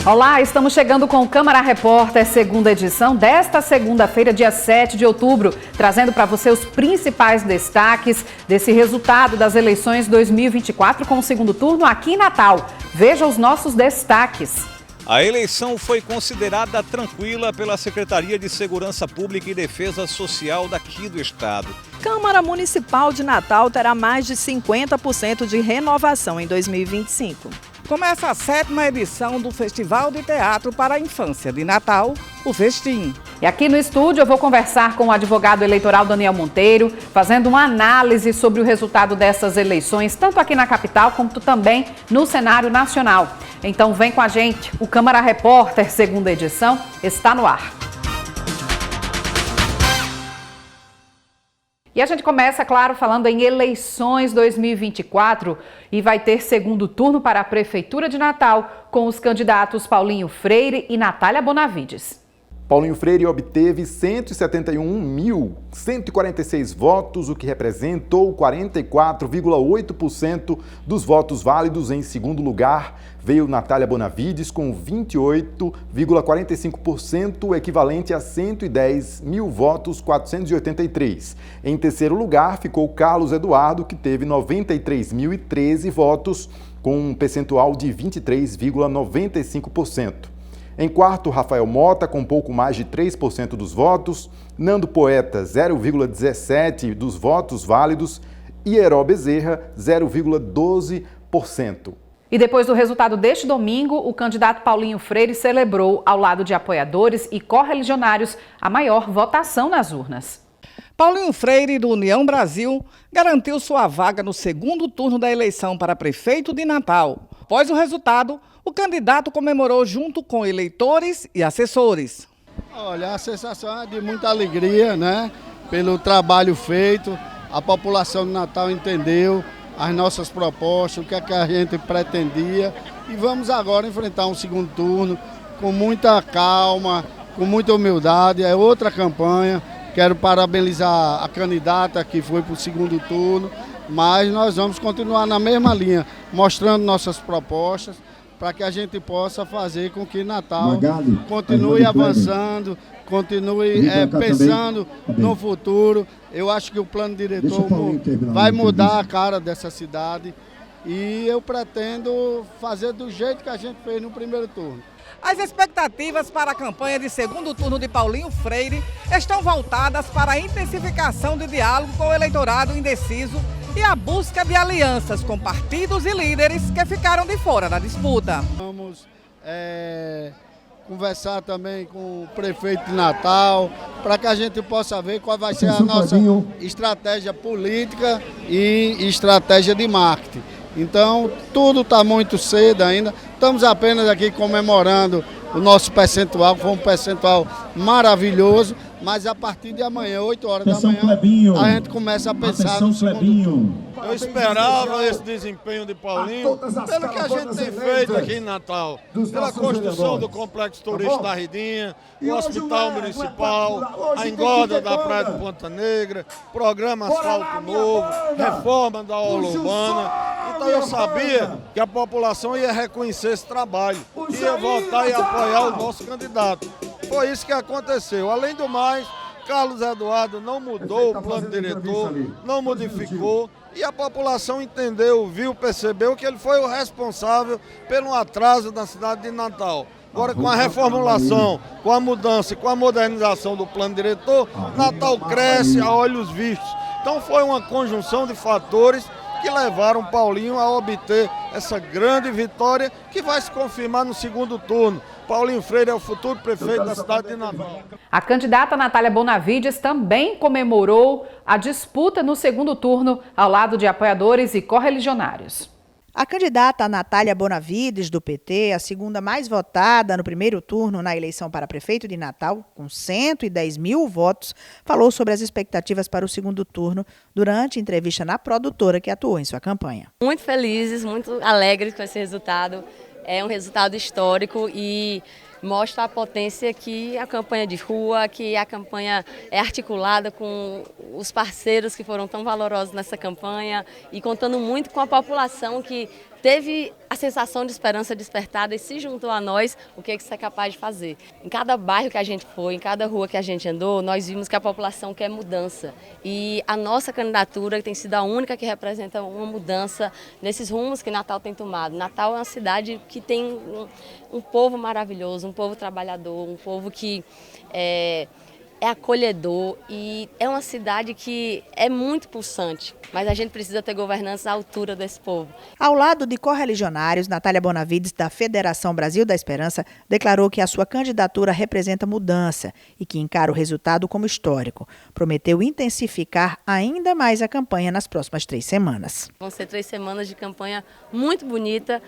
Olá, estamos chegando com o Câmara Repórter, segunda edição desta segunda-feira, dia 7 de outubro, trazendo para você os principais destaques desse resultado das eleições 2024 com o segundo turno aqui em Natal. Veja os nossos destaques. A eleição foi considerada tranquila pela Secretaria de Segurança Pública e Defesa Social daqui do estado. Câmara Municipal de Natal terá mais de 50% de renovação em 2025. Começa a 7ª edição do Festival de Teatro para a Infância de Natal, o Festim. E aqui no estúdio eu vou conversar com o advogado eleitoral Daniel Monteiro, fazendo uma análise sobre o resultado dessas eleições, tanto aqui na capital quanto também no cenário nacional. Então vem com a gente, o Câmara Repórter, segunda edição, está no ar. E a gente começa, claro, falando em eleições 2024 e vai ter segundo turno para a Prefeitura de Natal com os candidatos Paulinho Freire e Natália Bonavides. Paulinho Freire obteve 171.146 votos, o que representou 44,8% dos votos válidos. Em segundo lugar, veio Natália Bonavides com 28,45%, o equivalente a 110 mil votos, 483. Em terceiro lugar, ficou Carlos Eduardo, que teve 93.013 votos, com um percentual de 23,95%. Em quarto, Rafael Mota, com pouco mais de 3% dos votos, Nando Poeta, 0,17% dos votos válidos e Heró Bezerra, 0,12%. E depois do resultado deste domingo, o candidato Paulinho Freire celebrou, ao lado de apoiadores e correligionários, a maior votação nas urnas. Paulinho Freire, do União Brasil, garantiu sua vaga no segundo turno da eleição para prefeito de Natal. Após o resultado, o candidato comemorou junto com eleitores e assessores. Olha, a sensação é de muita alegria, né? Pelo trabalho feito, a população de Natal entendeu as nossas propostas, o que é que a gente pretendia. E vamos agora enfrentar um segundo turno com muita calma, com muita humildade. É outra campanha. Quero parabenizar a candidata que foi para o segundo turno, mas nós vamos continuar na mesma linha, mostrando nossas propostas, para que a gente possa fazer com que Natal continue avançando, continue pensando no futuro. Eu acho que o plano diretor vai mudar a cara dessa cidade e eu pretendo fazer do jeito que a gente fez no primeiro turno. As expectativas para a campanha de segundo turno de Paulinho Freire estão voltadas para a intensificação de diálogo com o eleitorado indeciso e a busca de alianças com partidos e líderes que ficaram de fora da disputa. Vamos conversar também com o prefeito de Natal, para que a gente possa ver qual vai ser a nossa estratégia política e estratégia de marketing. Então, tudo está muito cedo ainda, estamos apenas aqui comemorando o nosso percentual, foi um percentual maravilhoso, mas a partir de amanhã, 8 horas da manhã, a gente começa a pensar no segundo turno. Eu esperava esse desempenho de Paulinho, pelo que a gente tem feito aqui em Natal, pela construção do complexo turístico da Ridinha, o hospital municipal, a engorda da Praia de Ponta Negra, programa Asfalto Novo, reforma da orla urbana. Então eu sabia que a população ia reconhecer esse trabalho, ia votar e apoiar o nosso candidato. Foi isso que aconteceu. Além do mais, Carlos Eduardo não mudou o plano diretor, não modificou e a população entendeu, viu, percebeu que ele foi o responsável pelo atraso da cidade de Natal. Agora, com a reformulação, com a mudança e com a modernização do plano diretor, Natal cresce a olhos vistos. Então foi uma conjunção de fatores que levaram Paulinho a obter essa grande vitória que vai se confirmar no segundo turno. Paulinho Freire é o futuro prefeito da cidade de Natal. A candidata Natália Bonavides também comemorou a disputa no segundo turno ao lado de apoiadores e correligionários. A candidata Natália Bonavides, do PT, a segunda mais votada no primeiro turno na eleição para prefeito de Natal, com 110 mil votos, falou sobre as expectativas para o segundo turno durante entrevista na produtora que atuou em sua campanha. Muito felizes, muito alegres com esse resultado. É um resultado histórico e mostra a potência que a campanha de rua, que a campanha é articulada com os parceiros que foram tão valorosos nessa campanha e contando muito com a população que teve a sensação de esperança despertada e se juntou a nós o que isso é capaz de fazer. Em cada bairro que a gente foi, em cada rua que a gente andou, nós vimos que a população quer mudança. E a nossa candidatura tem sido a única que representa uma mudança nesses rumos que Natal tem tomado. Natal é uma cidade que tem um povo maravilhoso, um povo trabalhador, um povo que é acolhedor e é uma cidade que é muito pulsante, mas a gente precisa ter governança à altura desse povo. Ao lado de correligionários, Natália Bonavides, da Federação Brasil da Esperança, declarou que a sua candidatura representa mudança e que encara o resultado como histórico. Prometeu intensificar ainda mais a campanha nas próximas 3 semanas. Vão ser 3 semanas de campanha muito bonita,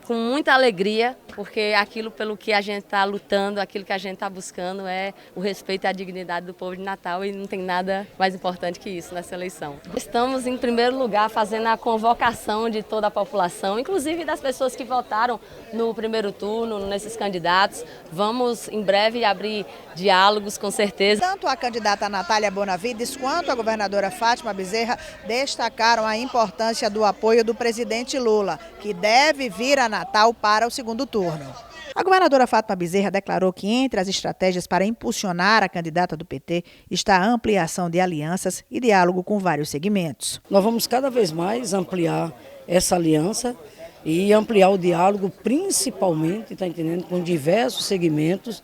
com muita alegria, porque aquilo pelo que a gente está lutando, aquilo que a gente está buscando é o respeito e a dignidade do povo de Natal e não tem nada mais importante que isso nessa eleição. Estamos, em primeiro lugar, fazendo a convocação de toda a população, inclusive das pessoas que votaram no primeiro turno, nesses candidatos. Vamos, em breve, abrir diálogos, com certeza. Tanto a candidata Natália Bonavides quanto a governadora Fátima Bezerra destacaram a importância do apoio do presidente Lula, que deve vir a Natal para o segundo turno. A governadora Fátima Bezerra declarou que entre as estratégias para impulsionar a candidata do PT está a ampliação de alianças e diálogo com vários segmentos. Nós vamos cada vez mais ampliar essa aliança e ampliar o diálogo, principalmente, está entendendo, com diversos segmentos,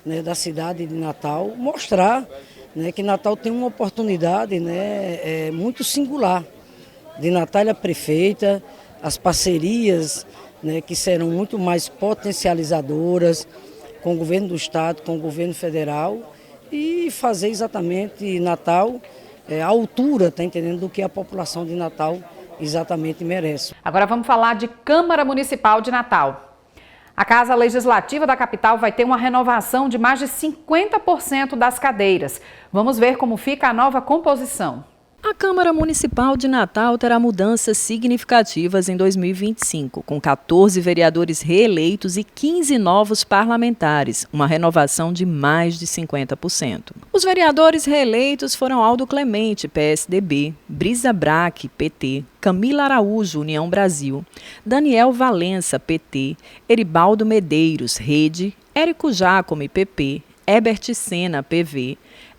né, da cidade de Natal, mostrar, né, que Natal tem uma oportunidade, né, muito singular de Natália prefeita, as parcerias, né, que serão muito mais potencializadoras com o governo do estado, com o governo federal e fazer exatamente Natal à altura, tá entendendo, do que a população de Natal exatamente merece. Agora vamos falar de Câmara Municipal de Natal. A Casa Legislativa da capital vai ter uma renovação de mais de 50% das cadeiras. Vamos ver como fica a nova composição. A Câmara Municipal de Natal terá mudanças significativas em 2025, com 14 vereadores reeleitos e 15 novos parlamentares, uma renovação de mais de 50%. Os vereadores reeleitos foram Aldo Clemente, PSDB, Brisa Braque, PT, Camila Araújo, União Brasil, Daniel Valença, PT, Eribaldo Medeiros, Rede, Érico Jacome, PP, Herbert Sena, PV,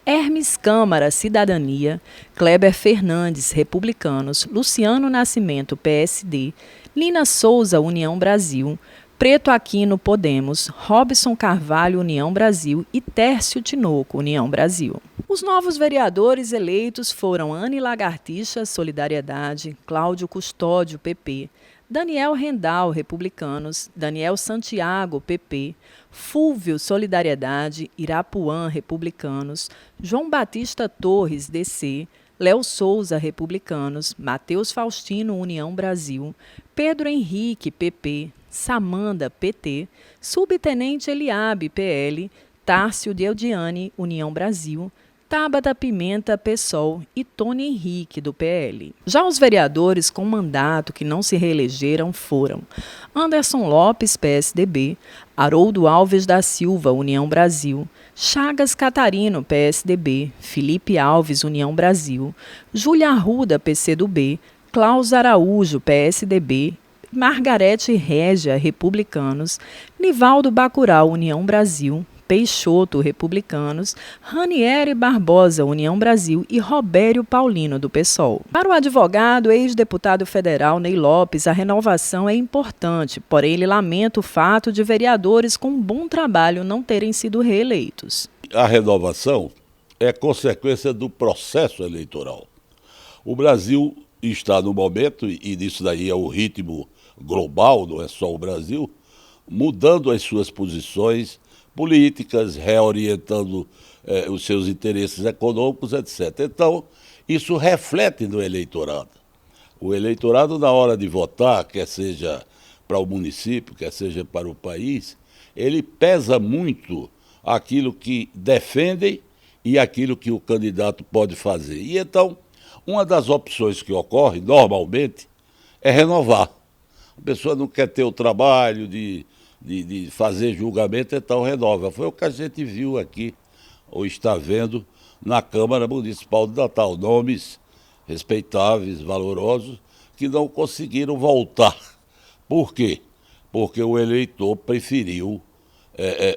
Hermes Câmara, Cidadania, Kleber Fernandes, Republicanos, Luciano Nascimento, PSD, Lina Souza, União Brasil, Preto Aquino, Podemos, Robson Carvalho, União Brasil e Tércio Tinoco, União Brasil. Os novos vereadores eleitos foram Anne Lagartixa, Solidariedade, Cláudio Custódio, PP, Daniel Rendal, Republicanos, Daniel Santiago, PP, Fúvio, Solidariedade, Irapuã, Republicanos, João Batista Torres, DC, Léo Souza, Republicanos, Matheus Faustino, União Brasil, Pedro Henrique, PP, Samanda, PT, Subtenente Eliabe, PL, Tárcio Deudiane, União Brasil, Tabata Pimenta, PSOL e Tony Henrique, do PL. Já os vereadores com mandato que não se reelegeram foram Anderson Lopes, PSDB, Haroldo Alves da Silva, União Brasil, Chagas Catarino, PSDB, Felipe Alves, União Brasil, Júlia Arruda, PCdoB, Klaus Araújo, PSDB, Margarete Régia, Republicanos, Nivaldo Bacurau, União Brasil, Peixoto, Republicanos, Ranieri Barbosa, União Brasil e Robério Paulino, do PSOL. Para o advogado, ex-deputado federal Ney Lopes, a renovação é importante, porém ele lamenta o fato de vereadores com bom trabalho não terem sido reeleitos. A renovação é consequência do processo eleitoral. O Brasil está no momento, e disso daí é o ritmo global, não é só o Brasil, mudando as suas posições políticas, reorientando os seus interesses econômicos, etc. Então, isso reflete no eleitorado. O eleitorado, na hora de votar, quer seja para o município, quer seja para o país, ele pesa muito aquilo que defendem e aquilo que o candidato pode fazer. E então, uma das opções que ocorre, normalmente, é renovar. A pessoa não quer ter o trabalho de fazer julgamento, então renova. Foi o que a gente viu aqui, ou está vendo, na Câmara Municipal de Natal. Nomes respeitáveis, valorosos, que não conseguiram voltar Por quê? Porque o eleitor preferiu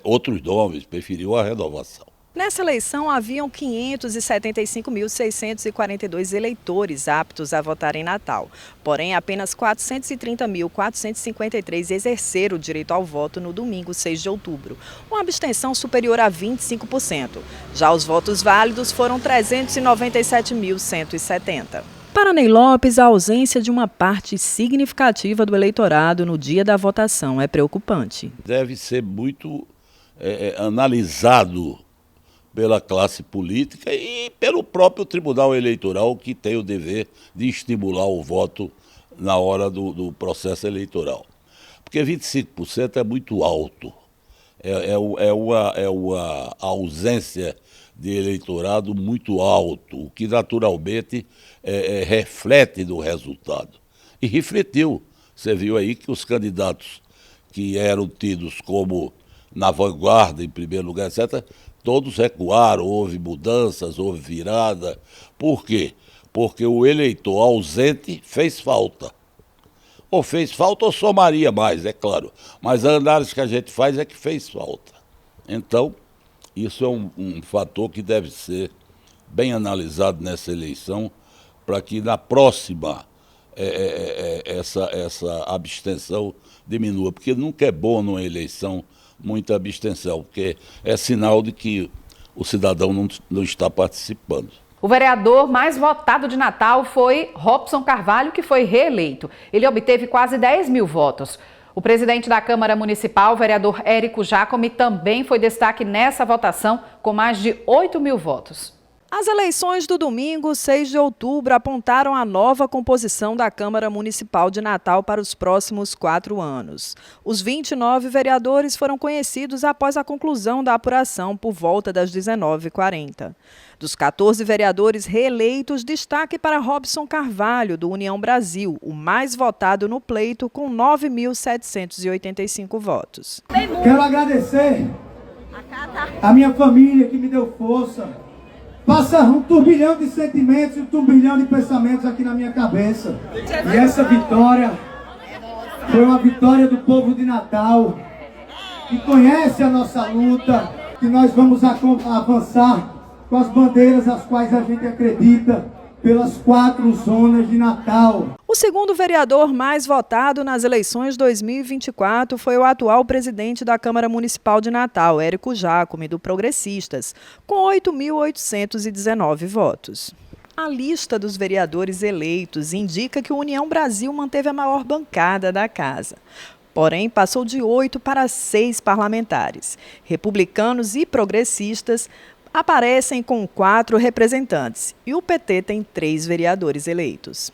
outros nomes, preferiu a renovação. Nessa eleição, haviam 575.642 eleitores aptos a votar em Natal. Porém, apenas 430.453 exerceram o direito ao voto no domingo 6 de outubro, uma abstenção superior a 25%. Já os votos válidos foram 397.170. Para Ney Lopes, a ausência de uma parte significativa do eleitorado no dia da votação é preocupante. Deve ser muito analisado pela classe política e pelo próprio Tribunal Eleitoral, que tem o dever de estimular o voto na hora do processo eleitoral. Porque 25% é muito alto, é uma ausência de eleitorado muito alto, o que naturalmente reflete no resultado. E refletiu. Você viu aí que os candidatos que eram tidos como na vanguarda, em primeiro lugar, etc., todos recuaram, houve mudanças, houve virada. Por quê? Porque o eleitor ausente fez falta. Ou fez falta ou somaria mais, é claro. Mas a análise que a gente faz é que fez falta. Então, isso é um fator que deve ser bem analisado nessa eleição, para que na próxima essa abstenção diminua. Porque nunca é bom numa eleição muita abstenção, porque é sinal de que o cidadão não está participando. O vereador mais votado de Natal foi Robson Carvalho, que foi reeleito. Ele obteve quase 10 mil votos. O presidente da Câmara Municipal, o vereador Érico Jacome, também foi destaque nessa votação, com mais de 8 mil votos. As eleições do domingo, 6 de outubro, apontaram a nova composição da Câmara Municipal de Natal para os próximos 4 anos. Os 29 vereadores foram conhecidos após a conclusão da apuração por volta das 19h40. Dos 14 vereadores reeleitos, destaque para Robson Carvalho, do União Brasil, o mais votado no pleito, com 9.785 votos. Quero agradecer a minha família que me deu força. Passa um turbilhão de sentimentos e um turbilhão de pensamentos aqui na minha cabeça. E essa vitória foi uma vitória do povo de Natal, que conhece a nossa luta, que nós vamos avançar com as bandeiras às quais a gente acredita, pelas 4 zonas de Natal. O segundo vereador mais votado nas eleições 2024 foi o atual presidente da Câmara Municipal de Natal, Érico Jacome, do Progressistas, com 8.819 votos. A lista dos vereadores eleitos indica que o União Brasil manteve a maior bancada da casa. Porém, passou de 8 para 6 parlamentares. Republicanos e progressistas aparecem com 4 representantes e o PT tem 3 vereadores eleitos.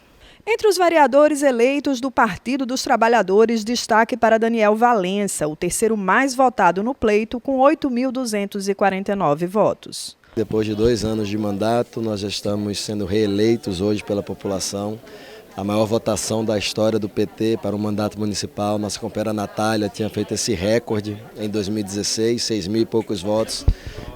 Entre os vereadores eleitos do Partido dos Trabalhadores, destaque para Daniel Valença, o terceiro mais votado no pleito, com 8.249 votos. Depois de 2 anos de mandato, nós já estamos sendo reeleitos hoje pela população. A maior votação da história do PT para o mandato municipal. Nossa companheira Natália tinha feito esse recorde em 2016, 6 mil e poucos votos.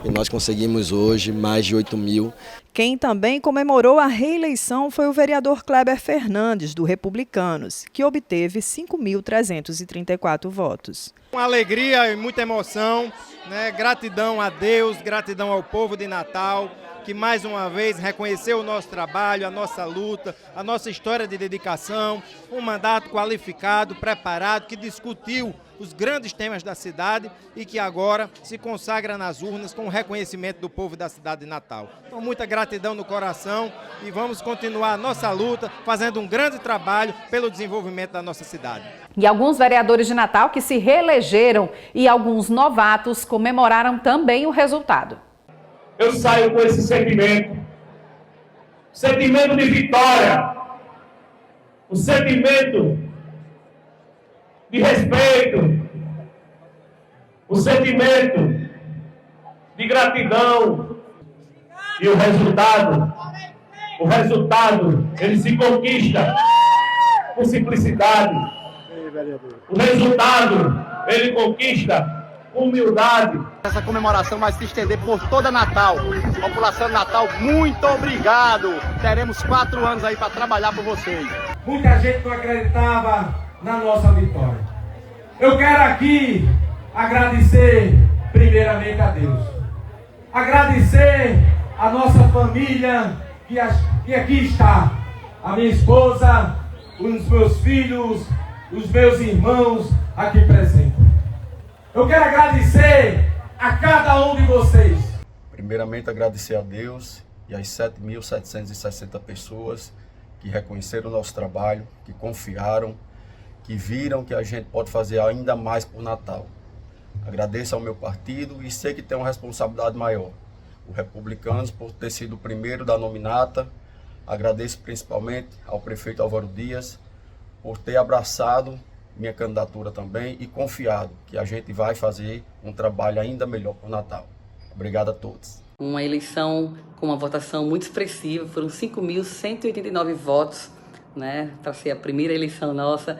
E nós conseguimos hoje mais de 8 mil. Quem também comemorou a reeleição foi o vereador Kleber Fernandes, do Republicanos, que obteve 5.334 votos. Uma alegria e muita emoção, né? Gratidão a Deus, gratidão ao povo de Natal, que mais uma vez reconheceu o nosso trabalho, a nossa luta, a nossa história de dedicação, um mandato qualificado, preparado, que discutiu os grandes temas da cidade e que agora se consagra nas urnas com o reconhecimento do povo da cidade de Natal. Então, muita gratidão no coração e vamos continuar a nossa luta, fazendo um grande trabalho pelo desenvolvimento da nossa cidade. E alguns vereadores de Natal que se reelegeram e alguns novatos comemoraram também o resultado. Eu saio com esse sentimento de vitória, o sentimento de respeito, o sentimento de gratidão e o resultado ele se conquista com simplicidade, o resultado ele conquista com humildade. Essa comemoração vai se estender por toda Natal. População de Natal, muito obrigado. Teremos 4 anos aí para trabalhar por vocês. Muita gente não acreditava na nossa vitória. Eu quero aqui agradecer primeiramente a Deus. Agradecer a nossa família que aqui está. A minha esposa, os meus filhos, os meus irmãos aqui presentes. Eu quero agradecer a cada um de vocês. Primeiramente agradecer a Deus e às 7.760 pessoas que reconheceram o nosso trabalho, que confiaram, que viram que a gente pode fazer ainda mais por Natal. Agradeço ao meu partido e sei que tem uma responsabilidade maior. O Republicanos por ter sido o primeiro da nominata. Agradeço principalmente ao prefeito Álvaro Dias por ter abraçado minha candidatura também e confiado que a gente vai fazer um trabalho ainda melhor para o Natal. Obrigado a todos. Uma eleição com uma votação muito expressiva, foram 5.189 votos, né, para ser a primeira eleição nossa,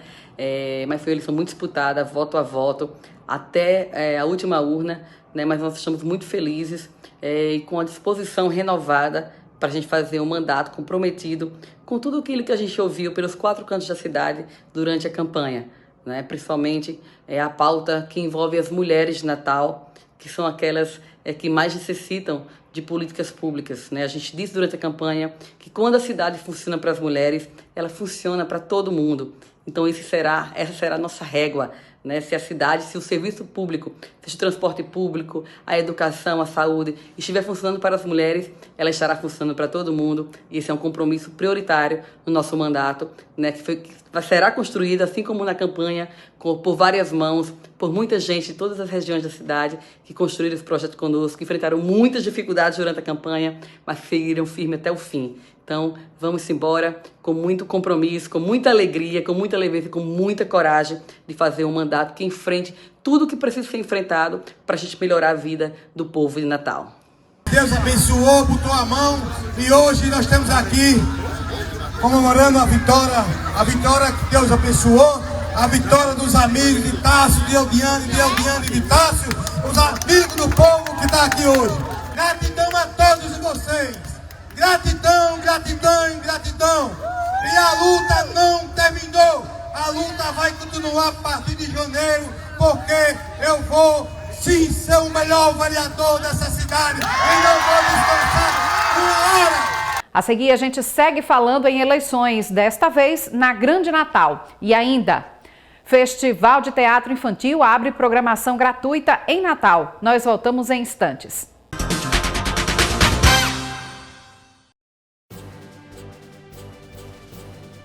mas foi uma eleição muito disputada, voto a voto, até a última urna, né, mas nós estamos muito felizes e com a disposição renovada para a gente fazer um mandato comprometido com tudo aquilo que a gente ouviu pelos 4 cantos da cidade durante a campanha, né, principalmente a pauta que envolve as mulheres de Natal, que são aquelas que mais necessitam de políticas públicas, né? A gente disse durante a campanha que quando a cidade funciona para as mulheres, ela funciona para todo mundo. Então essa será a nossa régua, né? Se a cidade, se o serviço público, seja o transporte público, a educação, a saúde, estiver funcionando para as mulheres, ela estará funcionando para todo mundo. E esse é um compromisso prioritário no nosso mandato, né? Que será construído, assim como na campanha, por várias mãos, por muita gente de todas as regiões da cidade que construíram esse projeto conosco, que enfrentaram muitas dificuldades durante a campanha, mas seguiram firme até o fim. Então, vamos embora com muito compromisso, com muita alegria, com muita leveza, com muita coragem de fazer um mandato que enfrente tudo o que precisa ser enfrentado para a gente melhorar a vida do povo de Natal. Deus abençoou, botou a mão e hoje nós estamos aqui comemorando a vitória que Deus abençoou, a vitória dos amigos de Tássio, de Eldiane e de Tássio, os amigos do povo que está aqui hoje. Gratidão a todos vocês. Gratidão, gratidão e gratidão. E a luta não terminou. A luta vai continuar a partir de janeiro, porque eu vou sim ser o melhor vereador dessa cidade. E não vou descansar uma hora. A seguir, a gente segue falando em eleições, desta vez na Grande Natal. E ainda, Festival de Teatro Infantil abre programação gratuita em Natal. Nós voltamos em instantes.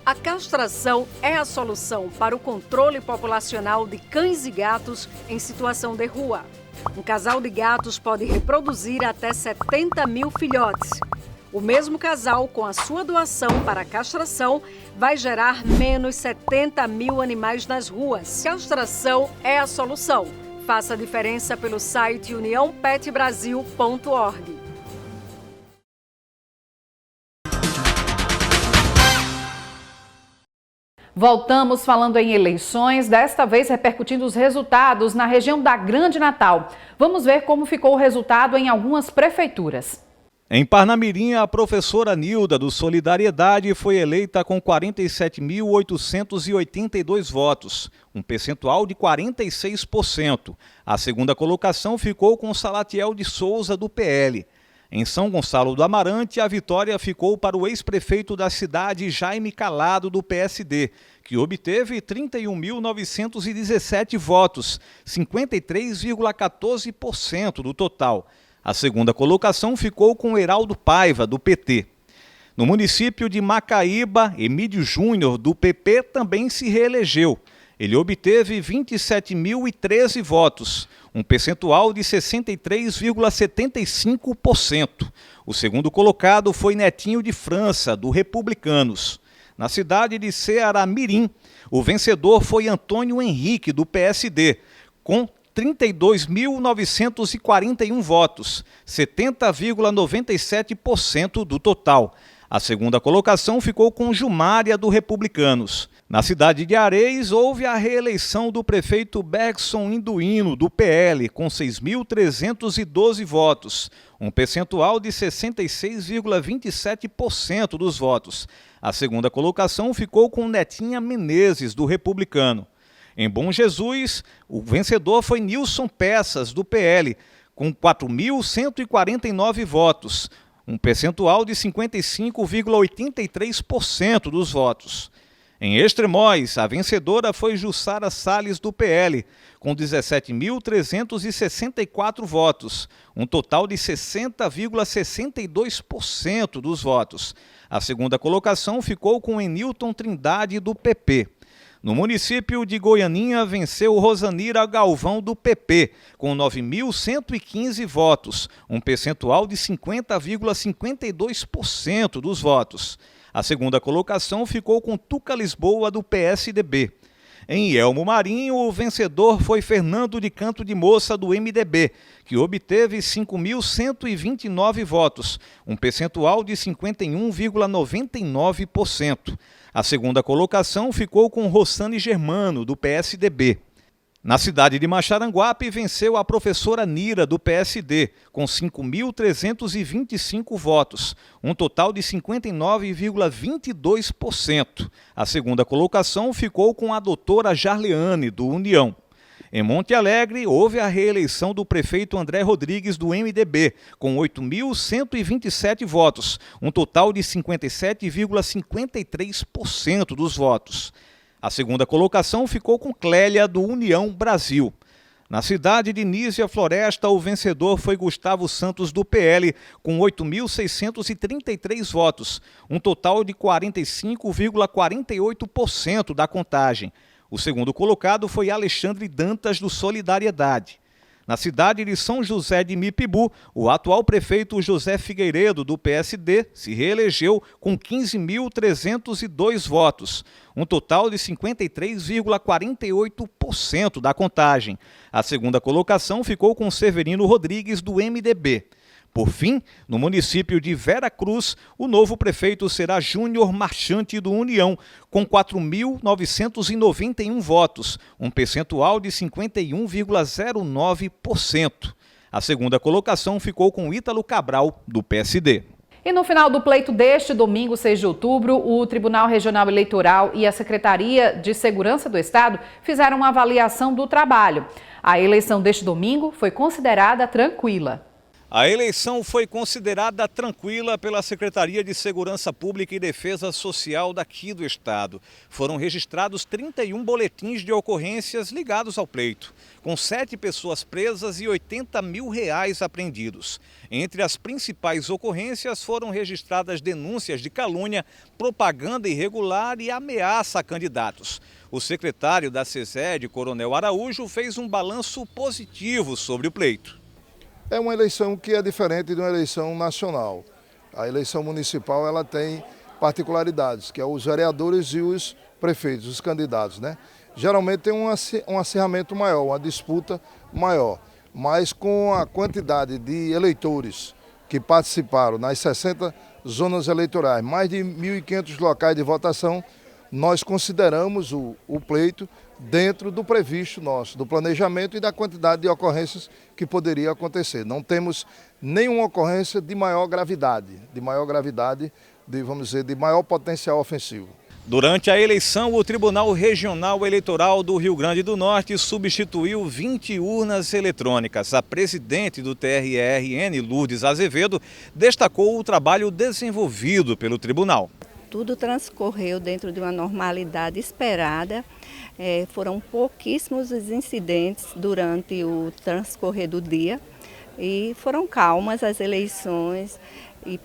A castração é a solução para o controle populacional de cães e gatos em situação de rua. Um casal de gatos pode reproduzir até 70 mil filhotes. O mesmo casal, com a sua doação para a castração, vai gerar menos 70 mil animais nas ruas. Castração é a solução. Faça a diferença pelo site uniãopetbrasil.org. Voltamos falando em eleições, desta vez repercutindo os resultados na região da Grande Natal. Vamos ver como ficou o resultado em algumas prefeituras. Em Parnamirim, a professora Nilda, do Solidariedade, foi eleita com 47.882 votos, um percentual de 46%. A segunda colocação ficou com Salatiel de Souza, do PL. Em São Gonçalo do Amarante, a vitória ficou para o ex-prefeito da cidade, Jaime Calado, do PSD, que obteve 31.917 votos, 53,14% do total. A segunda colocação ficou com Heraldo Paiva, do PT. No município de Macaíba, Emílio Júnior, do PP, também se reelegeu. Ele obteve 27.013 votos, um percentual de 63,75%. O segundo colocado foi Netinho de França, do Republicanos. Na cidade de Ceará-Mirim, o vencedor foi Antônio Henrique, do PSD, com 32.941 votos, 70,97% do total. A segunda colocação ficou com Jumária, do Republicanos. Na cidade de Areias, houve a reeleição do prefeito Bergson Induino, do PL, com 6.312 votos, um percentual de 66,27% dos votos. A segunda colocação ficou com Netinha Menezes, do Republicano. Em Bom Jesus, o vencedor foi Nilson Peças, do PL, com 4.149 votos, um percentual de 55,83% dos votos. Em Extremóis, a vencedora foi Jussara Salles, do PL, com 17.364 votos, um total de 60,62% dos votos. A segunda colocação ficou com Enilton Trindade, do PP. No município de Goianinha, venceu Rosanira Galvão, do PP, com 9.115 votos, um percentual de 50,52% dos votos. A segunda colocação ficou com Tuca Lisboa, do PSDB. Em Elmo Marinho, o vencedor foi Fernando de Canto de Moça, do MDB, que obteve 5.129 votos, um percentual de 51,99%. A segunda colocação ficou com Rossane Germano, do PSDB. Na cidade de Maxaranguape, venceu a professora Nira, do PSD, com 5.325 votos, um total de 59,22%. A segunda colocação ficou com a doutora Jarleane, do União. Em Monte Alegre, houve a reeleição do prefeito André Rodrigues, do MDB, com 8.127 votos, um total de 57,53% dos votos. A segunda colocação ficou com Clélia, do União Brasil. Na cidade de Nísia Floresta, o vencedor foi Gustavo Santos, do PL, com 8.633 votos, um total de 45,48% da contagem. O segundo colocado foi Alexandre Dantas, do Solidariedade. Na cidade de São José de Mipibu, o atual prefeito José Figueiredo, do PSD, se reelegeu com 15.302 votos, um total de 53,48% da contagem. A segunda colocação ficou com Severino Rodrigues, do MDB. Por fim, no município de Vera Cruz, o novo prefeito será Júnior Marchante, do União, com 4.991 votos, um percentual de 51,09%. A segunda colocação ficou com Ítalo Cabral, do PSD. E no final do pleito deste domingo, 6 de outubro, o Tribunal Regional Eleitoral e a Secretaria de Segurança do Estado fizeram uma avaliação do trabalho. A eleição deste domingo foi considerada tranquila. A eleição foi considerada tranquila pela Secretaria de Segurança Pública e Defesa Social daqui do estado. Foram registrados 31 boletins de ocorrências ligados ao pleito, com 7 pessoas presas e R$80 mil apreendidos. Entre as principais ocorrências foram registradas denúncias de calúnia, propaganda irregular e ameaça a candidatos. O secretário da SESED, Coronel Araújo, fez um balanço positivo sobre o pleito. É uma eleição que é diferente de uma eleição nacional. A eleição municipal ela tem particularidades, que é os vereadores e os prefeitos, os candidatos, né? Geralmente tem um acirramento maior, uma disputa maior, mas com a quantidade de eleitores que participaram nas 60 zonas eleitorais, mais de 1.500 locais de votação, nós consideramos o pleito dentro do previsto nosso, do planejamento e da quantidade de ocorrências que poderia acontecer. Não temos nenhuma ocorrência de maior gravidade, vamos dizer, de maior potencial ofensivo. Durante a eleição, o Tribunal Regional Eleitoral do Rio Grande do Norte substituiu 20 urnas eletrônicas. A presidente do TRE-RN, Lourdes Azevedo, destacou o trabalho desenvolvido pelo tribunal. Tudo transcorreu dentro de uma normalidade esperada. Foram pouquíssimos os incidentes durante o transcorrer do dia e foram calmas as eleições e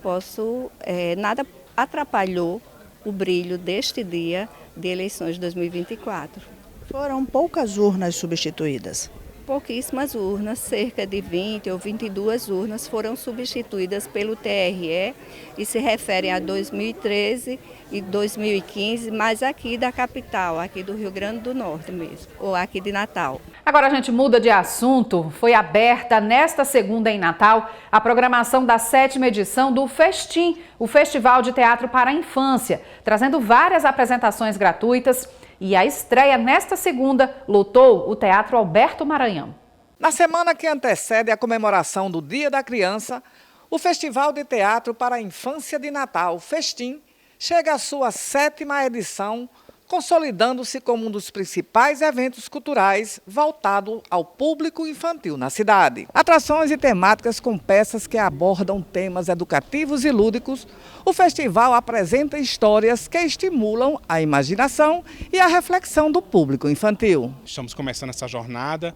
nada atrapalhou o brilho deste dia de eleições de 2024. Foram poucas urnas substituídas. Pouquíssimas urnas, cerca de 20 ou 22 urnas foram substituídas pelo TRE e se referem a 2013 e 2015, mas aqui da capital, aqui do Rio Grande do Norte mesmo, ou aqui de Natal. Agora a gente muda de assunto. Foi aberta nesta segunda em Natal a programação da 7ª edição do Festim, o Festival de Teatro para a Infância, trazendo várias apresentações gratuitas. E a estreia nesta segunda lotou o Teatro Alberto Maranhão. Na semana que antecede a comemoração do Dia da Criança, o Festival de Teatro para a Infância de Natal, Festim, chega à sua 7ª edição, consolidando-se como um dos principais eventos culturais voltado ao público infantil na cidade. Atrações e temáticas com peças que abordam temas educativos e lúdicos, o festival apresenta histórias que estimulam a imaginação e a reflexão do público infantil. Estamos começando essa jornada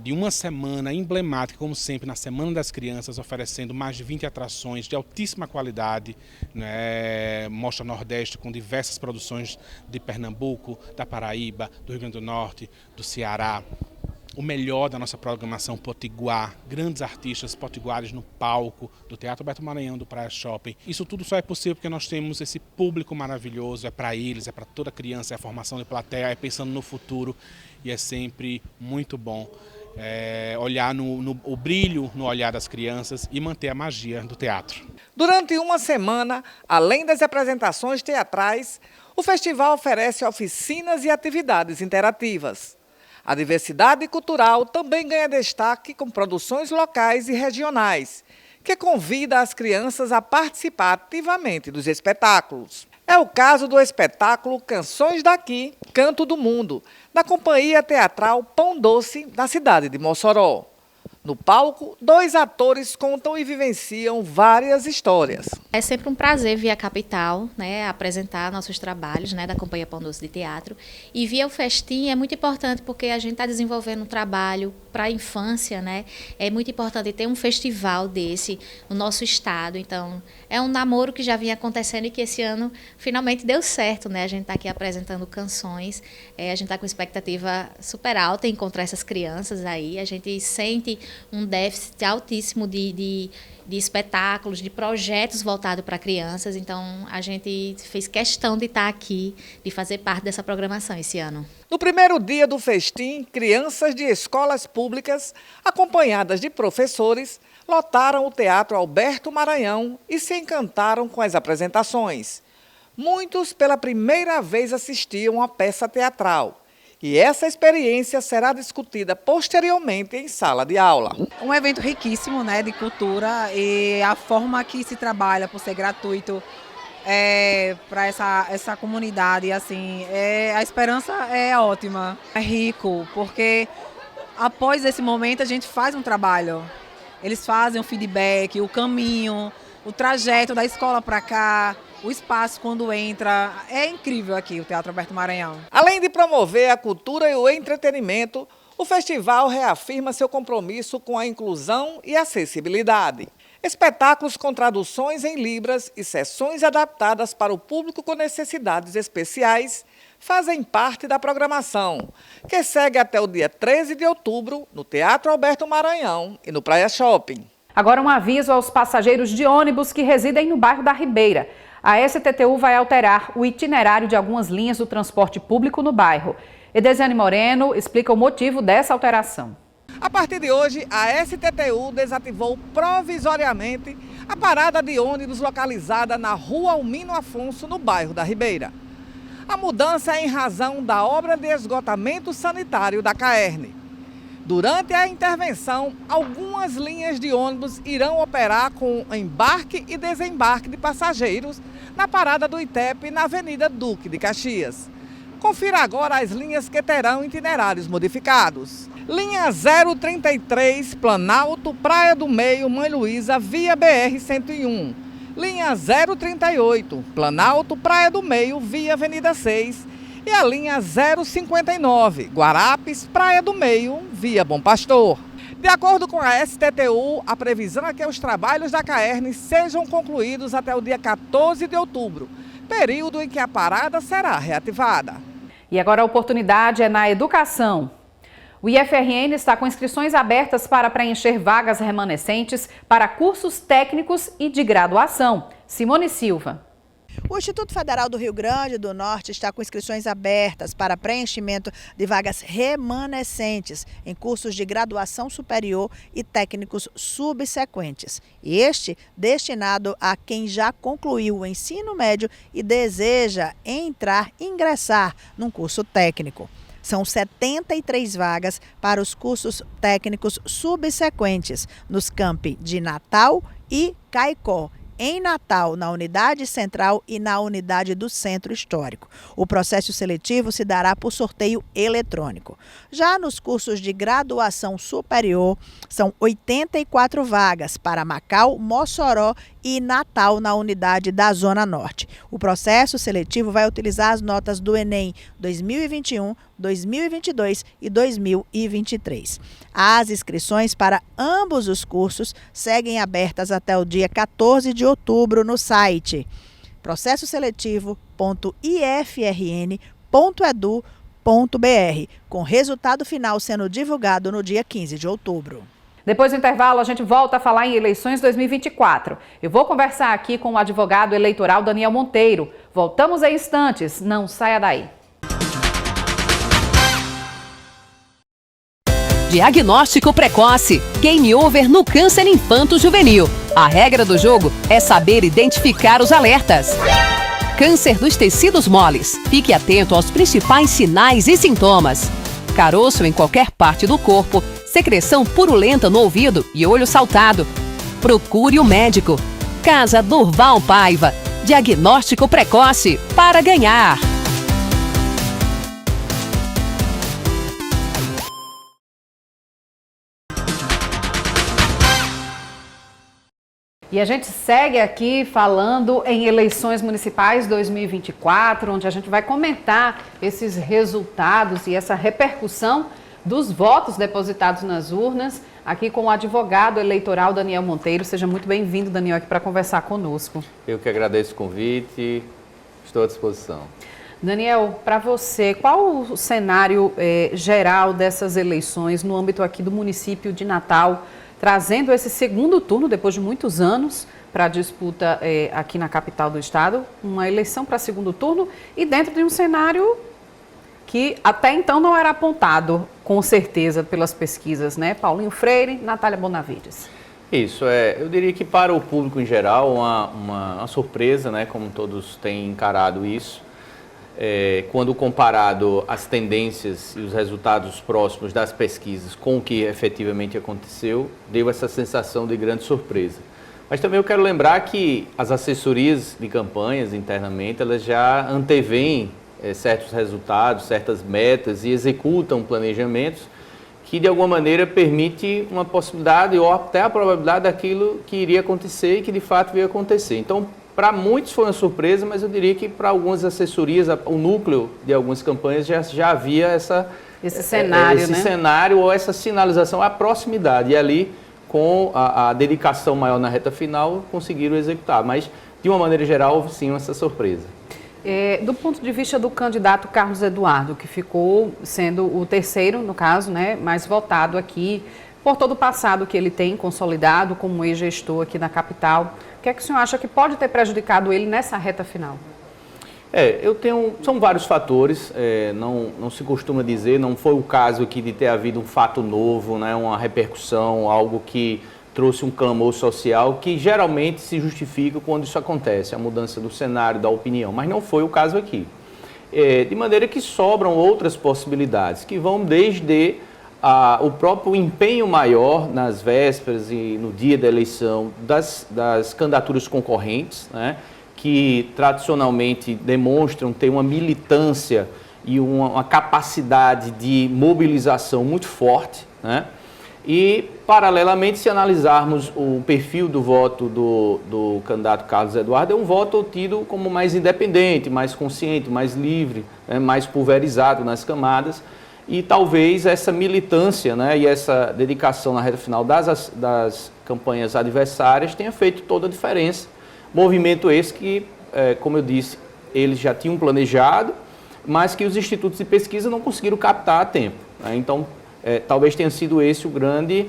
de uma semana emblemática, como sempre, na Semana das Crianças, oferecendo mais de 20 atrações de altíssima qualidade, né? Mostra Nordeste com diversas produções de Pernambuco, da Paraíba, do Rio Grande do Norte, do Ceará. O melhor da nossa programação potiguar, grandes artistas potiguares no palco do Teatro Alberto Maranhão, do Praia Shopping. Isso tudo só é possível porque nós temos esse público maravilhoso, é para eles, é para toda criança, é a formação de plateia, é pensando no futuro e é sempre muito bom olhar o brilho no olhar das crianças e manter a magia do teatro. Durante uma semana, além das apresentações teatrais, o festival oferece oficinas e atividades interativas. A diversidade cultural também ganha destaque com produções locais e regionais, que convida as crianças a participar ativamente dos espetáculos. É o caso do espetáculo Canções Daqui, Canto do Mundo, da Companhia Teatral Pão Doce, da cidade de Mossoró. No palco, 2 atores contam e vivenciam várias histórias. É sempre um prazer vir à capital, né, apresentar nossos trabalhos, né, da Companhia Pão Doce de Teatro. E vir ao Festim é muito importante porque a gente está desenvolvendo um trabalho para a infância, né? É muito importante ter um festival desse no nosso estado. Então, é um namoro que já vinha acontecendo e que esse ano finalmente deu certo, né? A gente está aqui apresentando canções, a gente está com expectativa super alta em encontrar essas crianças aí. A gente sente um déficit altíssimo de espetáculos, de projetos voltados para crianças. Então, a gente fez questão de estar aqui, de fazer parte dessa programação esse ano. No primeiro dia do festim, crianças de escolas públicas, acompanhadas de professores, lotaram o Teatro Alberto Maranhão e se encantaram com as apresentações. Muitos, pela primeira vez, assistiam a peça teatral. E essa experiência será discutida posteriormente em sala de aula. Um evento riquíssimo, né, de cultura, e a forma que se trabalha por ser gratuito para essa comunidade, assim, a esperança é ótima. É rico, porque após esse momento a gente faz um trabalho. Eles fazem o feedback, o caminho, o trajeto da escola para cá, o espaço quando entra. É incrível aqui o Teatro Alberto Maranhão. Além de promover a cultura e o entretenimento, o festival reafirma seu compromisso com a inclusão e acessibilidade. Espetáculos com traduções em libras e sessões adaptadas para o público com necessidades especiais fazem parte da programação, que segue até o dia 13 de outubro no Teatro Alberto Maranhão e no Praia Shopping. Agora um aviso aos passageiros de ônibus que residem no bairro da Ribeira. A STTU vai alterar o itinerário de algumas linhas do transporte público no bairro. Edesiane Moreno explica o motivo dessa alteração. A partir de hoje, a STTU desativou provisoriamente a parada de ônibus localizada na Rua Almino Afonso, no bairro da Ribeira. A mudança é em razão da obra de esgotamento sanitário da CAERN. Durante a intervenção, algumas linhas de ônibus irão operar com embarque e desembarque de passageiros na parada do ITEP, na Avenida Duque de Caxias. Confira agora as linhas que terão itinerários modificados. Linha 033, Planalto, Praia do Meio, Mãe Luísa, via BR-101. Linha 038, Planalto, Praia do Meio, via Avenida 6. E a linha 059, Guarapes, Praia do Meio, via Bom Pastor. De acordo com a STTU, a previsão é que os trabalhos da CAERN sejam concluídos até o dia 14 de outubro, período em que a parada será reativada. E agora a oportunidade é na educação. O IFRN está com inscrições abertas para preencher vagas remanescentes para cursos técnicos e de graduação. Simone Silva. O Instituto Federal do Rio Grande do Norte está com inscrições abertas para preenchimento de vagas remanescentes em cursos de graduação superior e técnicos subsequentes. Este destinado a quem já concluiu o ensino médio e deseja ingressar num curso técnico. São 73 vagas para os cursos técnicos subsequentes nos campi de Natal e Caicó. Em Natal, na unidade central e na unidade do centro histórico. O processo seletivo se dará por sorteio eletrônico. Já nos cursos de graduação superior, são 84 vagas para Macau, Mossoró e Natal, na unidade da Zona Norte. O processo seletivo vai utilizar as notas do Enem 2021, 2022 e 2023. As inscrições para ambos os cursos seguem abertas até o dia 14 de outubro no site processoseletivo.ifrn.edu.br, com resultado final sendo divulgado no dia 15 de outubro. Depois do intervalo, a gente volta a falar em eleições 2024. Eu vou conversar aqui com o advogado eleitoral Daniel Monteiro. Voltamos em instantes, não saia daí. Diagnóstico precoce. Game over no câncer infanto-juvenil. A regra do jogo é saber identificar os alertas. Câncer dos tecidos moles. Fique atento aos principais sinais e sintomas. Caroço em qualquer parte do corpo, secreção purulenta no ouvido e olho saltado. Procure o médico. Casa Durval Paiva. Diagnóstico precoce para ganhar. E a gente segue aqui falando em eleições municipais 2024, onde a gente vai comentar esses resultados e essa repercussão dos votos depositados nas urnas, aqui com o advogado eleitoral Daniel Monteiro. Seja muito bem-vindo, Daniel, aqui para conversar conosco. Eu que agradeço o convite, estou à disposição. Daniel, para você, qual o cenário geral dessas eleições no âmbito aqui do município de Natal, trazendo esse segundo turno, depois de muitos anos, para a disputa aqui na capital do estado, uma eleição para segundo turno e dentro de um cenário que até então não era apontado, com certeza, pelas pesquisas, né? Paulinho Freire, Natália Bonavides. Isso, eu diria que para o público em geral, uma surpresa, né? Como todos têm encarado isso. Quando comparado as tendências e os resultados próximos das pesquisas com o que efetivamente aconteceu, deu essa sensação de grande surpresa. Mas também eu quero lembrar que as assessorias de campanhas internamente, elas já anteveem certos resultados, certas metas e executam planejamentos que de alguma maneira permite uma possibilidade ou até a probabilidade daquilo que iria acontecer e que de fato veio acontecer. Então, para muitos foi uma surpresa, mas eu diria que para algumas assessorias, o núcleo de algumas campanhas já havia esse cenário ou essa sinalização, a proximidade. E ali, com a dedicação maior na reta final, conseguiram executar. Mas, de uma maneira geral, houve sim essa surpresa. Do ponto de vista do candidato Carlos Eduardo, que ficou sendo o terceiro, no caso, né, mais votado aqui, por todo o passado que ele tem consolidado como ex-gestor aqui na capital, o que é que o senhor acha que pode ter prejudicado ele nessa reta final? São vários fatores, não se costuma dizer, não foi o caso aqui de ter havido um fato novo, né, uma repercussão, algo que trouxe um clamor social que geralmente se justifica quando isso acontece, a mudança do cenário, da opinião, mas não foi o caso aqui. De maneira que sobram outras possibilidades, que vão desde o próprio empenho maior nas vésperas e no dia da eleição das candidaturas concorrentes, né, que tradicionalmente demonstram ter uma militância e uma capacidade de mobilização muito forte, né? E, paralelamente, se analisarmos o perfil do voto do candidato Carlos Eduardo, é um voto tido como mais independente, mais consciente, mais livre, né, mais pulverizado nas camadas. E talvez essa militância, né, e essa dedicação na reta final das campanhas adversárias tenha feito toda a diferença. Movimento esse que, como eu disse, eles já tinham planejado, mas que os institutos de pesquisa não conseguiram captar a tempo, né? Então, talvez tenha sido esse o grande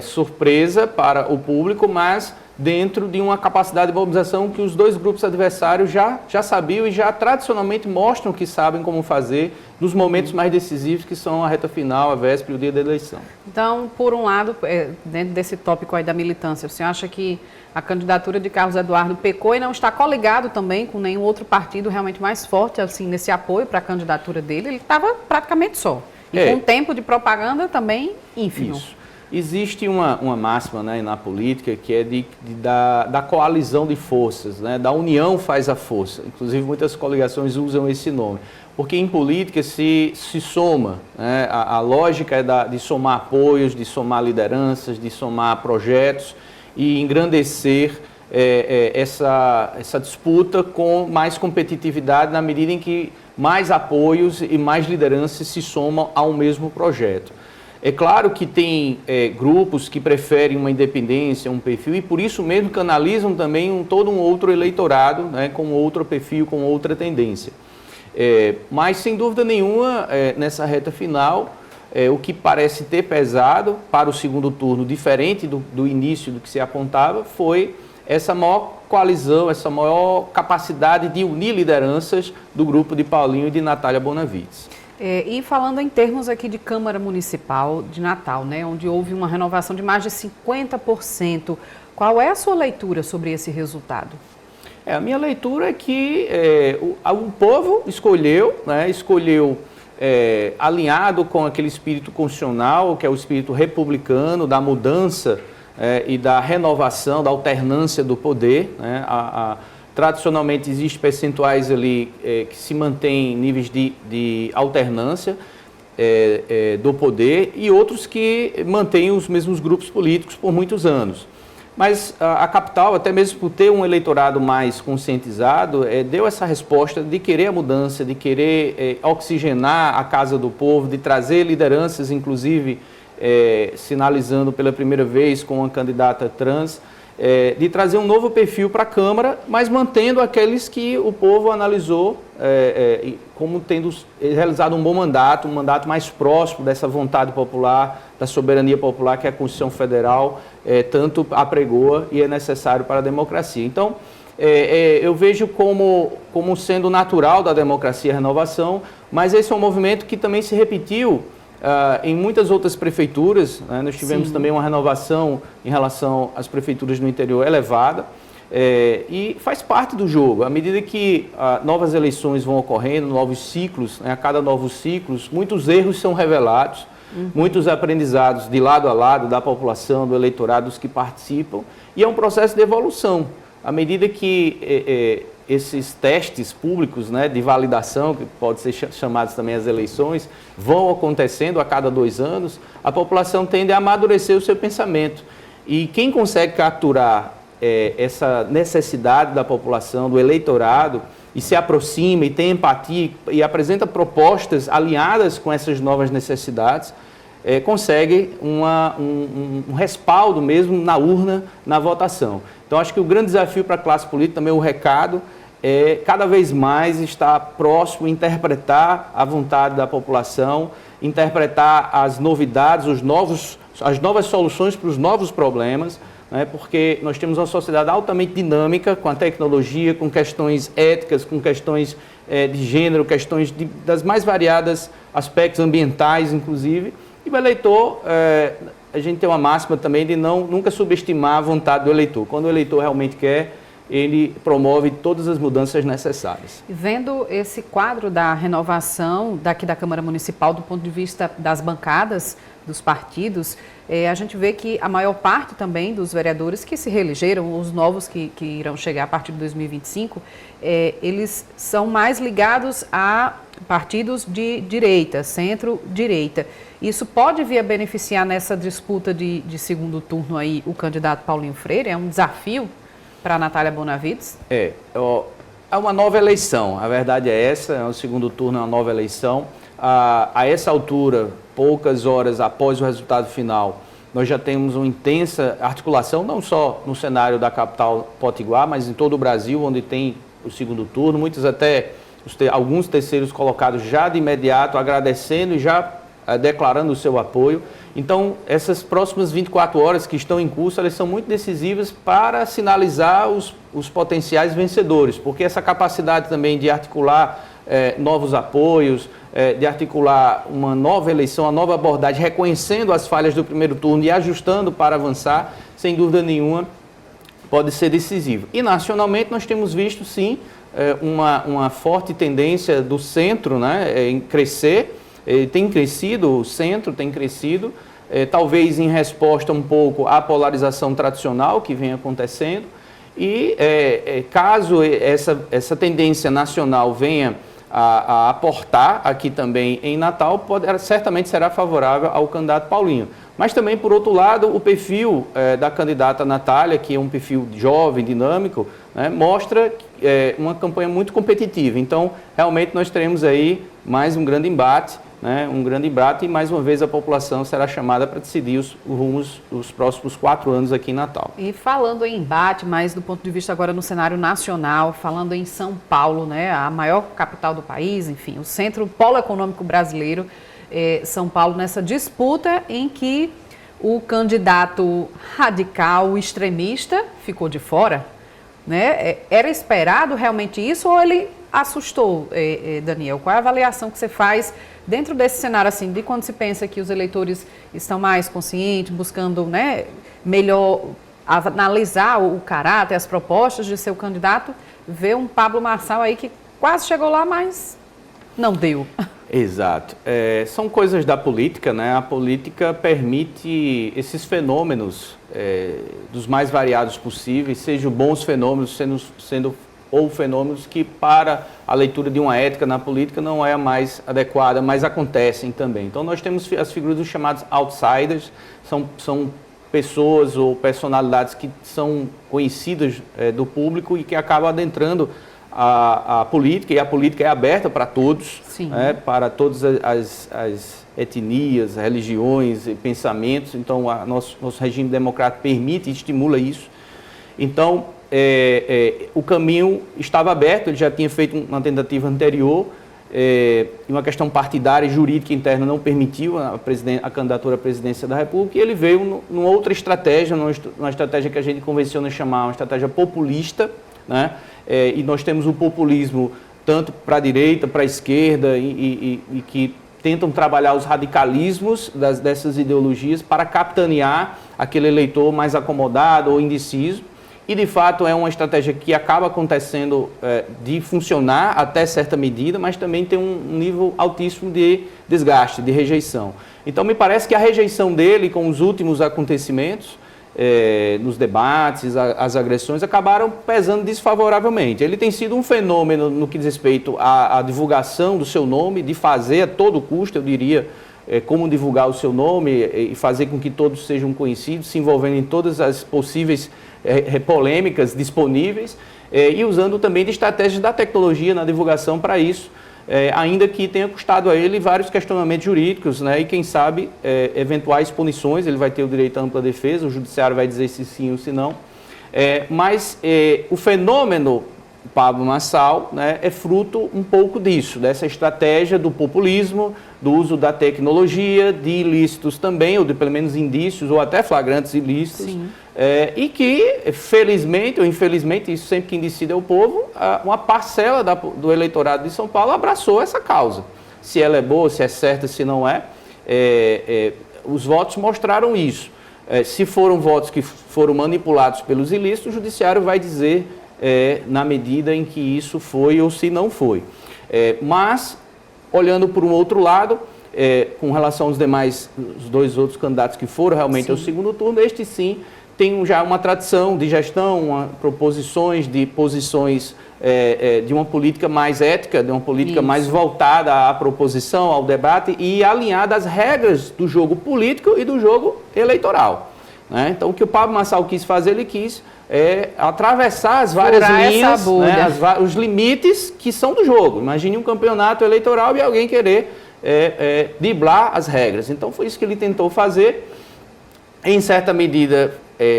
surpresa para o público, mas dentro de uma capacidade de mobilização que os dois grupos adversários já sabiam e já tradicionalmente mostram que sabem como fazer nos momentos mais decisivos, que são a reta final, a véspera e o dia da eleição. Então, por um lado, dentro desse tópico aí da militância, você acha que a candidatura de Carlos Eduardo pecou e não está coligado também com nenhum outro partido realmente mais forte assim, nesse apoio para a candidatura dele? Ele estava praticamente só. E com um tempo de propaganda também ínfimo. Isso. Existe uma máxima, né, na política que é da coalizão de forças, né, da união faz a força. Inclusive, muitas coligações usam esse nome. Porque em política se soma, né, a lógica é de somar apoios, de somar lideranças, de somar projetos e engrandecer essa disputa com mais competitividade na medida em que mais apoios e mais lideranças se somam ao mesmo projeto. É claro que tem grupos que preferem uma independência, um perfil, e por isso mesmo canalizam também todo um outro eleitorado, né, com outro perfil, com outra tendência. Mas, sem dúvida nenhuma, nessa reta final, o que parece ter pesado para o segundo turno, diferente do início do que se apontava, foi essa maior coalizão, essa maior capacidade de unir lideranças do grupo de Paulinho e de Natália Bonavides. E falando em termos aqui de Câmara Municipal de Natal, né, onde houve uma renovação de mais de 50%, qual é a sua leitura sobre esse resultado? A minha leitura é que o povo escolheu, né, alinhado com aquele espírito constitucional, que é o espírito republicano, da mudança e da renovação, da alternância do poder, né, tradicionalmente existem percentuais ali que se mantêm em níveis de alternância do poder e outros que mantêm os mesmos grupos políticos por muitos anos. Mas a capital, até mesmo por ter um eleitorado mais conscientizado, deu essa resposta de querer a mudança, de querer oxigenar a casa do povo, de trazer lideranças, inclusive sinalizando pela primeira vez com uma candidata trans, de trazer um novo perfil para a Câmara, mas mantendo aqueles que o povo analisou como tendo realizado um bom mandato, um mandato mais próximo dessa vontade popular, da soberania popular que a Constituição Federal tanto apregoa e é necessário para a democracia. Então, eu vejo como sendo natural da democracia a renovação, mas esse é um movimento que também se repetiu em muitas outras prefeituras, né? Nós tivemos também uma renovação em relação às prefeituras no interior elevada, e faz parte do jogo. À medida que novas eleições vão ocorrendo, novos ciclos, né? A cada novos ciclos, muitos erros são revelados, muitos aprendizados de lado a lado da população, do eleitorado, dos que participam, e é um processo de evolução. À medida que esses testes públicos, né, de validação, que pode ser chamados também as eleições, vão acontecendo a cada 2 anos, a população tende a amadurecer o seu pensamento. E quem consegue capturar essa necessidade da população, do eleitorado, e se aproxima e tem empatia e apresenta propostas alinhadas com essas novas necessidades, consegue um respaldo mesmo na urna, na votação. Então, acho que o grande desafio para a classe política, também o recado, é cada vez mais estar próximo, interpretar a vontade da população, interpretar as novidades, as novas soluções para os novos problemas, né, porque nós temos uma sociedade altamente dinâmica, com a tecnologia, com questões éticas, com questões de gênero, questões das mais variadas aspectos ambientais, inclusive, e o eleitor, a gente tem uma máxima também de nunca subestimar a vontade do eleitor. Quando o eleitor realmente quer, ele promove todas as mudanças necessárias. Vendo esse quadro da renovação daqui da Câmara Municipal, do ponto de vista das bancadas, dos partidos, a gente vê que a maior parte também dos vereadores que se reelegeram, os novos que irão chegar a partir de 2025, eles são mais ligados a partidos de direita, centro-direita. Isso pode vir a beneficiar nessa disputa de segundo turno aí o candidato Paulinho Freire? É um desafio para a Natália Bonavides? É uma nova eleição, a verdade é essa, o segundo turno é uma nova eleição. A essa altura, poucas horas após o resultado final, nós já temos uma intensa articulação, não só no cenário da capital Potiguar, mas em todo o Brasil, onde tem o segundo turno, muitos até, alguns terceiros colocados já de imediato, agradecendo e já declarando o seu apoio. Então, essas próximas 24 horas que estão em curso, elas são muito decisivas para sinalizar os potenciais vencedores, porque essa capacidade também de articular novos apoios, de articular uma nova eleição, uma nova abordagem, reconhecendo as falhas do primeiro turno e ajustando para avançar, sem dúvida nenhuma, pode ser decisivo. E nacionalmente nós temos visto, sim, uma forte tendência do centro, né, em crescer, tem crescido, o centro tem crescido, talvez em resposta um pouco à polarização tradicional que vem acontecendo, e caso essa tendência nacional venha a aportar aqui também em Natal, certamente será favorável ao candidato Paulinho. Mas também, por outro lado, o perfil da candidata Natália, que é um perfil jovem, dinâmico, né, mostra uma campanha muito competitiva. Então, realmente, nós teremos aí mais um grande embate, né, e mais uma vez a população será chamada para decidir os rumos dos próximos 4 anos aqui em Natal. E falando em embate, mas do ponto de vista agora no cenário nacional, falando em São Paulo, né, a maior capital do país, enfim, o centro, o polo econômico brasileiro, São Paulo, nessa disputa em que o candidato radical extremista ficou de fora, né? Era esperado realmente isso ou ele assustou, Daniel? Qual é a avaliação que você faz dentro desse cenário, assim, de quando se pensa que os eleitores estão mais conscientes, buscando, né, melhor analisar o caráter, as propostas de seu candidato, ver um Pablo Marçal aí que quase chegou lá, mas não deu. Exato. São coisas da política, né? A política permite esses fenômenos dos mais variados possíveis, sejam bons fenômenos, sendo ou fenômenos que para a leitura de uma ética na política não é a mais adequada, mas acontecem também. Então nós temos as figuras dos chamados outsiders, são pessoas ou personalidades que são conhecidas do público e que acabam adentrando a política, e a política é aberta para todos, para todas as etnias, religiões e pensamentos. Então nosso regime democrático permite e estimula isso. Então o caminho estava aberto, ele já tinha feito uma tentativa anterior, e uma questão partidária e jurídica interna não permitiu a candidatura à presidência da República, e ele veio numa outra estratégia, numa estratégia que a gente convenciona chamar uma estratégia populista, né? E nós temos o populismo tanto para a direita, para a esquerda, e que tentam trabalhar os radicalismos dessas ideologias para capitanear aquele eleitor mais acomodado ou indeciso. E, de fato, é uma estratégia que acaba acontecendo de funcionar até certa medida, mas também tem um nível altíssimo de desgaste, de rejeição. Então, me parece que a rejeição dele com os últimos acontecimentos, nos debates, as agressões, acabaram pesando desfavoravelmente. Ele tem sido um fenômeno no que diz respeito à divulgação do seu nome, de fazer a todo custo, eu diria, como divulgar o seu nome e fazer com que todos sejam conhecidos, se envolvendo em todas as possíveis polêmicas disponíveis, e usando também de estratégias da tecnologia na divulgação para isso, ainda que tenha custado a ele vários questionamentos jurídicos, né, e quem sabe eventuais punições. Ele vai ter o direito à ampla defesa, o judiciário vai dizer se sim ou se não, mas o fenômeno Pablo Marçal, né, é fruto um pouco disso, dessa estratégia do populismo, do uso da tecnologia, de ilícitos também, ou de pelo menos indícios, ou até flagrantes ilícitos, e que, felizmente ou infelizmente, isso sempre quem decide é o povo, uma parcela do eleitorado de São Paulo abraçou essa causa. Se ela é boa, se é certa, se não é, os votos mostraram isso. Se foram votos que foram manipulados pelos ilícitos, o judiciário vai dizer na medida em que isso foi ou se não foi. Mas, olhando por um outro lado, com relação aos demais, os dois outros candidatos que foram realmente ao segundo turno, este sim tem já uma tradição de gestão, proposições de posições de uma política mais ética, de uma política mais voltada à proposição, ao debate e alinhada às regras do jogo político e do jogo eleitoral, né? Então, o que o Pablo Marçal quis fazer, ele quis atravessar as várias linhas, né, os limites que são do jogo. Imagine um campeonato eleitoral e alguém querer driblar as regras. Então, foi isso que ele tentou fazer. Em certa medida,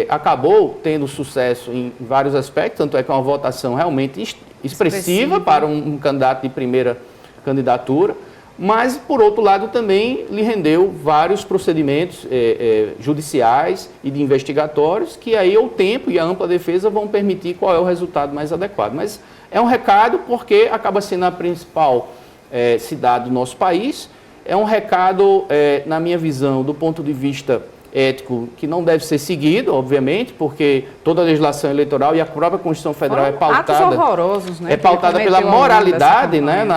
acabou tendo sucesso em vários aspectos, tanto é que é uma votação realmente expressiva para um candidato de primeira candidatura, mas, por outro lado, também lhe rendeu vários procedimentos judiciais e de investigatórios, que aí o tempo e a ampla defesa vão permitir qual é o resultado mais adequado. Mas é um recado porque acaba sendo a principal cidade do nosso país, é um recado, na minha visão, do ponto de vista ético, que não deve ser seguido, obviamente, porque toda a legislação eleitoral e a própria Constituição Federal é pautada, atos horrorosos, né, pautada pela moralidade, né,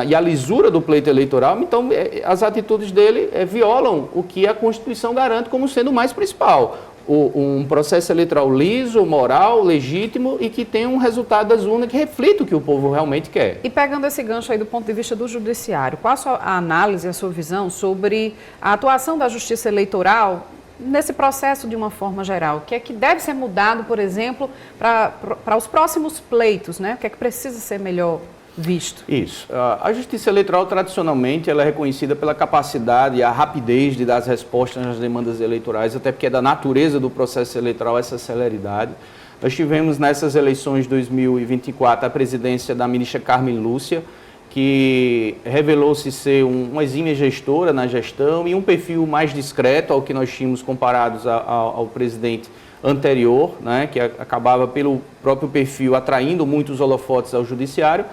e a lisura do pleito eleitoral. Então, as atitudes dele violam o que a Constituição garante como sendo o mais principal. Um processo eleitoral liso, moral, legítimo e que tem um resultado das urnas que reflita o que o povo realmente quer. E pegando esse gancho aí do ponto de vista do judiciário, qual a sua análise, a sua visão sobre a atuação da Justiça Eleitoral nesse processo de uma forma geral? O que é que deve ser mudado, por exemplo, para os próximos pleitos, né? O que é que precisa ser melhor visto? Isso. A Justiça Eleitoral, tradicionalmente, ela é reconhecida pela capacidade e a rapidez de dar as respostas nas demandas eleitorais, até porque é da natureza do processo eleitoral essa celeridade. Nós tivemos nessas eleições de 2024 a presidência da ministra Carmen Lúcia, que revelou-se ser uma exímia gestora na gestão e um perfil mais discreto ao que nós tínhamos comparados ao presidente anterior, né, que acabava pelo próprio perfil atraindo muitos holofotes ao judiciário.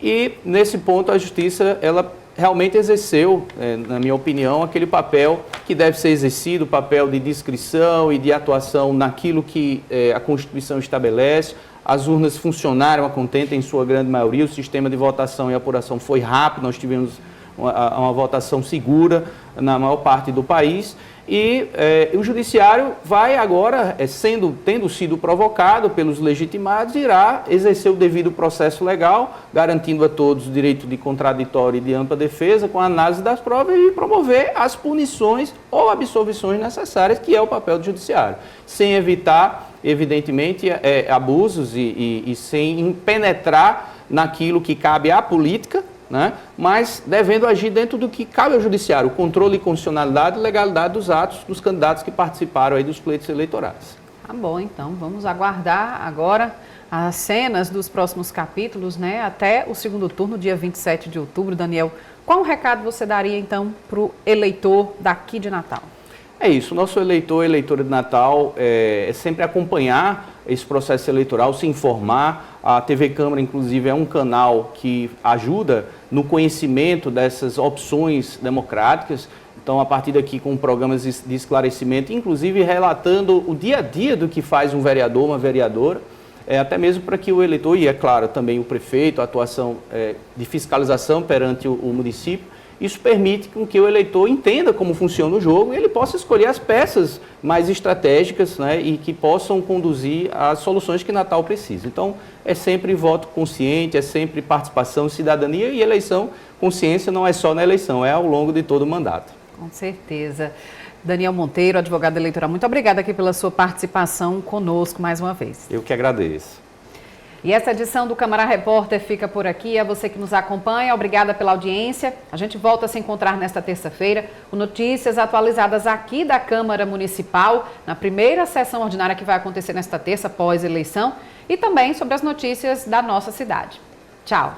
E, nesse ponto, a Justiça ela realmente exerceu, na minha opinião, aquele papel que deve ser exercido, o papel de discrição e de atuação naquilo que a Constituição estabelece. As urnas funcionaram a contento em sua grande maioria, o sistema de votação e apuração foi rápido, nós tivemos uma votação segura na maior parte do país. E o Judiciário vai agora, tendo sido provocado pelos legitimados, irá exercer o devido processo legal, garantindo a todos o direito de contraditório e de ampla defesa, com a análise das provas e promover as punições ou absolvições necessárias, que é o papel do Judiciário, sem evitar, evidentemente, abusos e sem penetrar naquilo que cabe à política, né? Mas devendo agir dentro do que cabe ao Judiciário, o controle de constitucionalidade e legalidade dos atos dos candidatos que participaram aí dos pleitos eleitorais. Tá bom, então vamos aguardar agora as cenas dos próximos capítulos, né? Até o segundo turno, dia 27 de outubro. Daniel, qual recado você daria então para o eleitor daqui de Natal? É isso, o nosso eleitor e eleitora de Natal é sempre acompanhar esse processo eleitoral, se informar. A TV Câmara, inclusive, é um canal que ajuda no conhecimento dessas opções democráticas. Então, a partir daqui, com programas de esclarecimento, inclusive relatando o dia a dia do que faz um vereador, uma vereadora, até mesmo para que o eleitor, e é claro, também o prefeito, a atuação de fiscalização perante o município, isso permite com que o eleitor entenda como funciona o jogo e ele possa escolher as peças mais estratégicas, né, e que possam conduzir às soluções que Natal precisa. Então, é sempre voto consciente, é sempre participação, cidadania e eleição. Consciência não é só na eleição, é ao longo de todo o mandato. Com certeza. Daniel Monteiro, advogado eleitoral, muito obrigada aqui pela sua participação conosco mais uma vez. Eu que agradeço. E essa edição do Câmara Repórter fica por aqui. A você que nos acompanha, obrigada pela audiência. A gente volta a se encontrar nesta terça-feira com notícias atualizadas aqui da Câmara Municipal, na primeira sessão ordinária que vai acontecer nesta terça, pós-eleição, e também sobre as notícias da nossa cidade. Tchau!